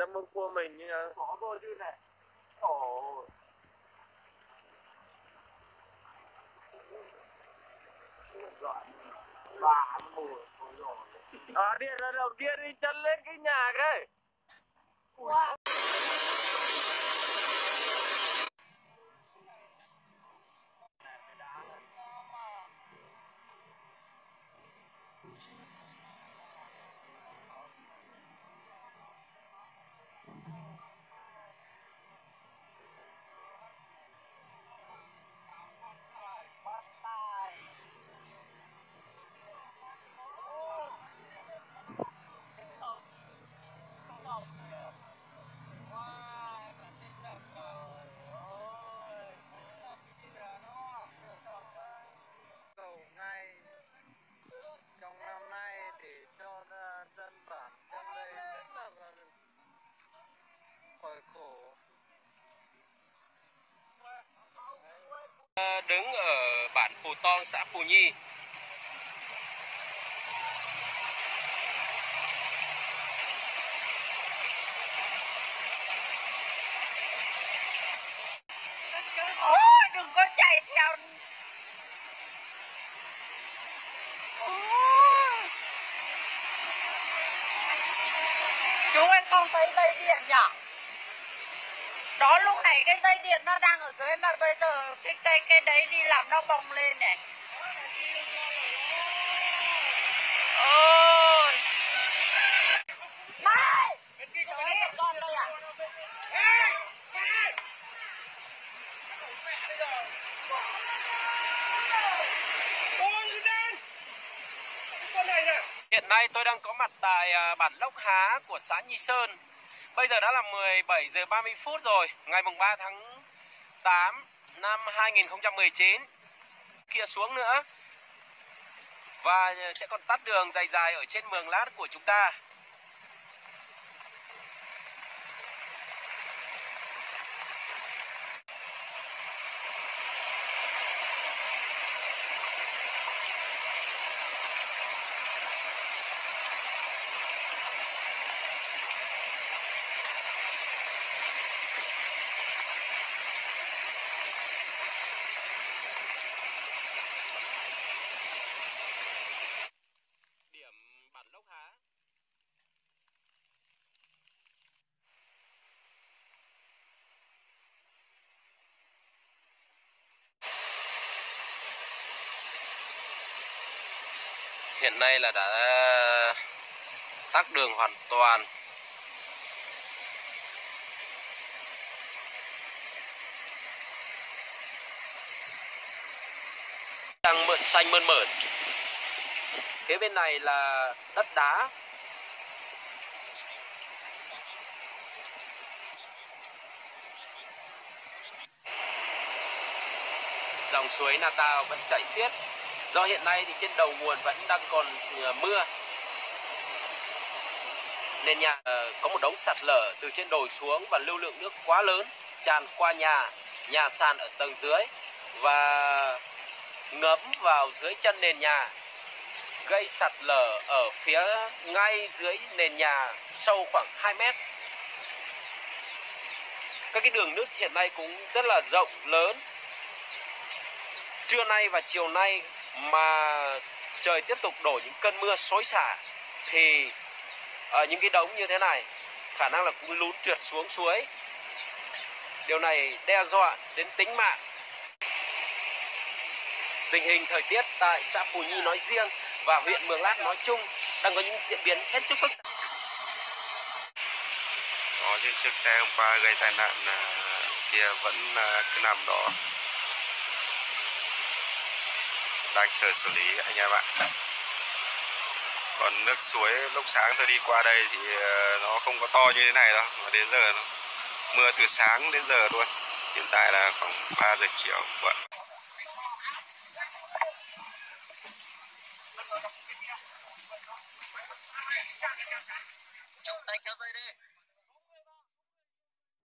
đã muốn cua mình nha. Có thôi chứ này. Ồ. Bà mùi rồi. Điện là đầu tiên đi chân lên cái nhà cái. Wow. Trong năm nay thì cho dân bản trong đây rất là khỏi khổ. Đứng ở bản Pù Tong, xã Pù Nhi. Ôi, đừng có chạy theo. Chú ơi, không thấy dây điện nhỉ? Đó, lúc này cái dây điện nó đang ở dưới mà bây giờ cái đấy đi làm nó bong lên này. Ôi Mai, trời ơi, con đây à? Hiện nay tôi đang có mặt tại bản Lốc Há của xã Nhi Sơn. Bây giờ đã là 17 giờ 30 phút rồi, ngày mùng 3 tháng 8 năm 2019. Kia xuống nữa. Và sẽ còn tắt đường dài dài ở trên Mường Lát của chúng ta. Điểm bản Lốc Há. Hiện nay là đã tắc đường hoàn toàn. Đang mượn xanh mơn mởn. Phía bên này là đất đá. Dòng suối Nata vẫn chảy xiết. Do hiện nay thì trên đầu nguồn vẫn đang còn mưa, nên nhà có một đống sạt lở từ trên đồi xuống và lưu lượng nước quá lớn tràn qua nhà sàn ở tầng dưới và ngấm vào dưới chân nền nhà, gây sạt lở ở phía ngay dưới nền nhà sâu khoảng 2 mét. Các cái đường nứt hiện nay cũng rất là rộng lớn. Trưa nay và chiều nay mà trời tiếp tục đổ những cơn mưa xối xả thì ở những cái đống như thế này khả năng là cũng lún trượt xuống suối. Điều này đe dọa đến tính mạng. Tình hình thời tiết tại xã Pù Nhi nói riêng và huyện Mường Lát nói chung đang có những diễn biến hết sức phức tạp. Có những chiếc xe hôm qua gây tai nạn kia vẫn cứ nằm đó, đang chờ xử lý anh em ạ. Còn nước suối lúc sáng tôi đi qua đây thì nó không có to như thế này đâu, mà đến giờ nó mưa từ sáng đến giờ luôn. Hiện tại là khoảng 3 giờ chiều. Chụp tay kéo dây đi.